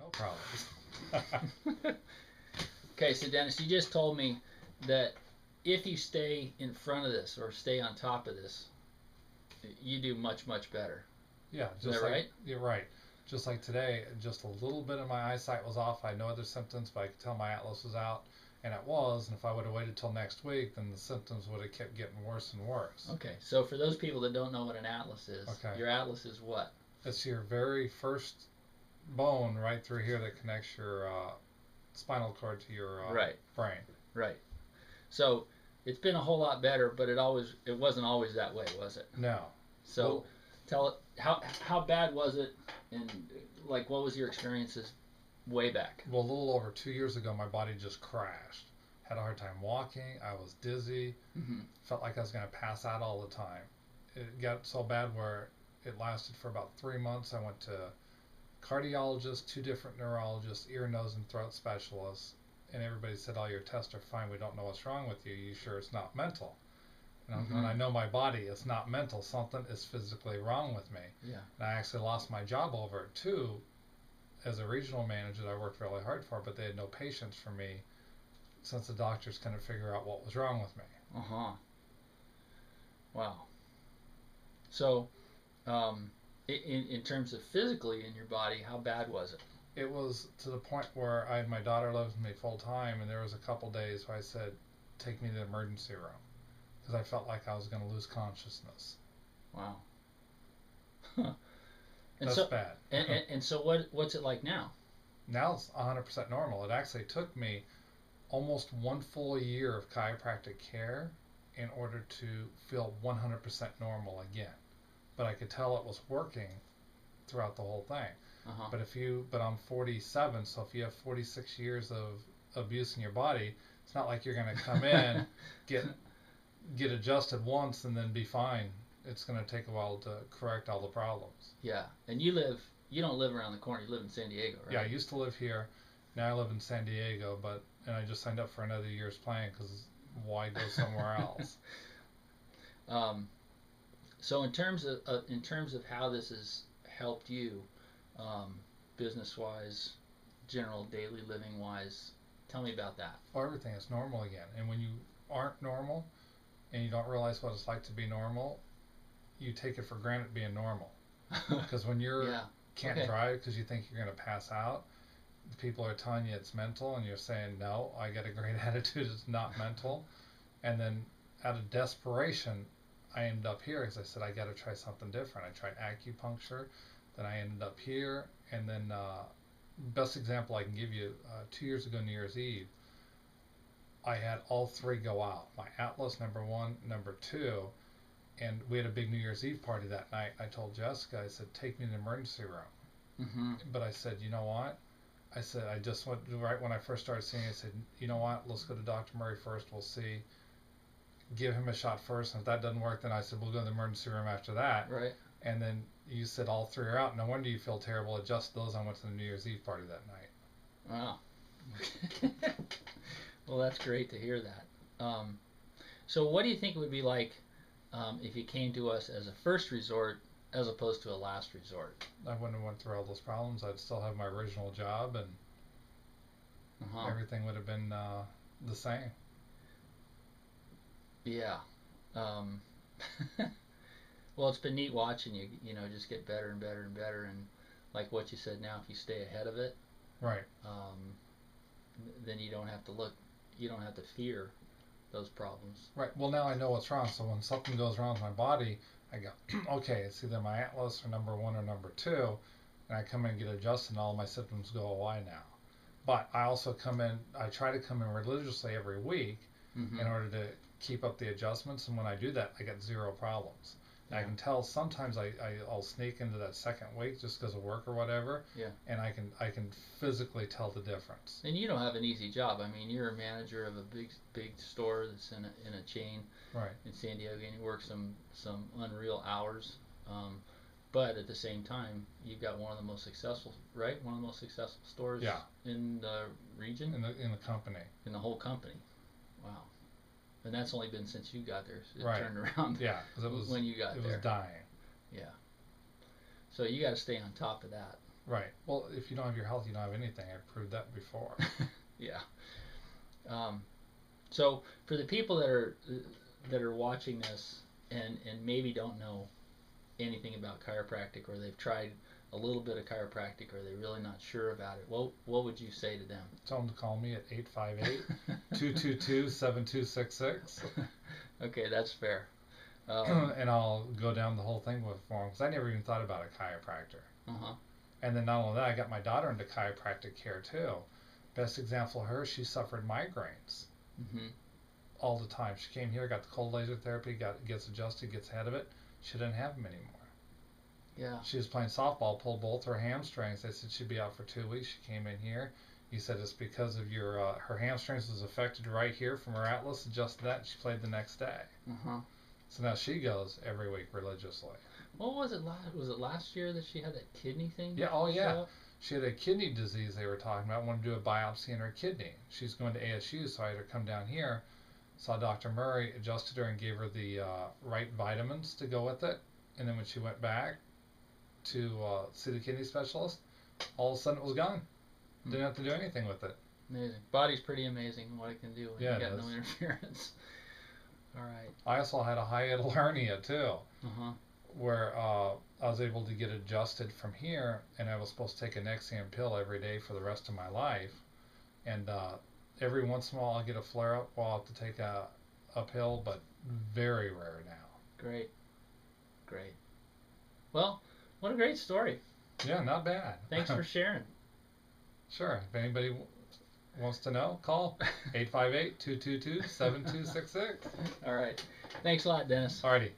no problems. Okay, so Dennis, you just told me that if you stay in front of this or stay on top of this, you do much, much better. Yeah, Is that just like right? you're right. Just like today, just a little bit of my eyesight was off. I had no other symptoms, but I could tell my atlas was out, and it was. And if I would have waited till next week, then the symptoms would have kept getting worse and worse. Okay, so for those people that don't know what an atlas is, Okay, your atlas is what? it's your very first bone right through here that connects your spinal cord to your Right, brain. right. So it's been a whole lot better, but it wasn't always that way, was it? No. So Well, tell it how bad was it, and like what was your experiences way back? well, a little over 2 years ago, my body just crashed. Had a hard time walking. I was dizzy. Hmm. Felt like I was going to pass out all the time. It got so bad where it lasted for about 3 months. I went to cardiologists, two different neurologists, ear, nose, and throat specialists, and everybody said, "All your tests are fine. We don't know what's wrong with you. You sure it's not mental?" And Hmm. I know my body, it's not mental. Something is physically wrong with me. Yeah. And I actually lost my job over it too. As a regional manager that I worked really hard for, but they had no patience for me since the doctors couldn't figure out what was wrong with me. Uh huh. Wow. So, in terms of physically in your body, how bad was it? It was to the point where I had my daughter lives with me full time, and there was a couple days where I said, "Take me to the emergency room," because I felt like I was going to lose consciousness. Wow. and That's so, bad. and so, what's it like now? Now it's 100% normal. It actually took me almost one full year of chiropractic care in order to feel 100% normal again. But I could tell it was working throughout the whole thing. Uh huh. But I'm 47, so if you have 46 years of abuse in your body, it's not like you're going to come in, get get adjusted once, and then be fine. It's going to take a while to correct all the problems. Yeah. And you don't live around the corner. You live in San Diego, Yeah, I right? used to live here. Now I live in San Diego, and I just signed up for another year's plan because why go somewhere else? um, so in terms of how this has helped you, um, business wise, general daily living wise, tell me about that. Well, everything is normal again. And when you aren't normal and you don't realize what it's like to be normal, you take it for granted being normal. Because when you're Yeah. can't Okay. drive because you think you're going to pass out, people are telling you it's mental, and you're saying no. I got a great attitude. It's not mental. And then out of desperation, I ended up here because I said I got to try something different. I tried acupuncture, then I ended up here, and then best example I can give you, 2 years ago, New Year's Eve, I had all three go out. My Atlas, number one, number two, and we had a big New Year's Eve party that night. I told Jessica, I said, take me to the emergency room. Mm-hmm. But I said, you know what? I said, I just went right when I first started seeing it. I said, you know what? Let's go to Dr. Murray first. We'll see. Give him a shot first. And if that doesn't work, then I said, we'll go to the emergency room after that. Right. And then you said all three are out. No wonder you feel terrible. Adjust those. I went to the New Year's Eve party that night. Wow. Well, that's great to hear that. So, what do you think it would be like if you came to us as a first resort as opposed to a last resort? I wouldn't have went through all those problems. I'd still have my original job, and Uh-huh. everything would have been the same. Yeah. Um, well, it's been neat watching you, just get better and better and better. And like what you said now, if you stay ahead of it, Right. um, then you don't have to fear those problems. Right. Well, now I know what's wrong. So when something goes wrong with my body, I go, okay, it's either my Atlas or number one or number two, and I come in and get adjusted, and all my symptoms go away now. But I also come in. I try to come in religiously every week Mm-hmm. in order to keep up the adjustments, and when I do that, I get zero problems. And I Yeah. can tell sometimes I'll sneak into that second week just because of work or whatever, Yeah. and I can physically tell the difference. And you don't have an easy job. I mean, you're a manager of a big store that's in a chain Right. in San Diego, and you work some unreal hours. Um, but at the same time, you've got one of the most successful, right? One of the most successful stores Yeah. in the region, In the company. in the whole company. Wow. And that's only been since you got there. It Right. turned around Yeah. Because when you got it was there. dying. Yeah. So you got to stay on top of that. Right. Well, if you don't have your health, you don't have anything. I proved that before. Yeah. So for the people that are watching this and maybe don't know anything about chiropractic, or they've tried a little bit of chiropractic, or they're really not sure about it, what would you say to them? Tell them to call me at 858-222-7266. Okay, that's fair. And I'll go down the whole thing with for them, because I never even thought about a chiropractor. Uh-huh. And then not only that, I got my daughter into chiropractic care too. Best example of her, she suffered migraines Mm-hmm. all the time. She came here, got the cold laser therapy, gets adjusted, gets ahead of it. She didn't have them anymore. Yeah. She was playing softball, pulled both her hamstrings. They said she'd be out for 2 weeks. She came in here. He said it's because of your her hamstrings was affected right here from her atlas. Adjusted that, and she played the next day. Uh-huh. So now she goes every week religiously. What was it last? Was it last year that she had that kidney thing? Yeah. Oh yeah. show up? She had a kidney disease they were talking about. Wanted to do a biopsy in her kidney. She's going to ASU, so I had her come down here. Saw Dr. Murray, adjusted her, and gave her the right vitamins to go with it. And then when she went back to see the kidney specialist, all of a sudden it was gone. Didn't have to do anything with it. Amazing. Body's pretty amazing what it can do when Yeah, you it got no is. interference. All right. I also had a hiatal hernia too, Uh-huh. where I was able to get adjusted from here, and I was supposed to take a Nexium pill every day for the rest of my life. And every once in a while I'll get a flare up, I'll have to take a pill, but very rare now. Great. Great. Well, what a great story. Yeah, not bad. Thanks for sharing. Sure. If anybody wants to know, call 858-222-7266. All right. Thanks a lot, Dennis. Alrighty.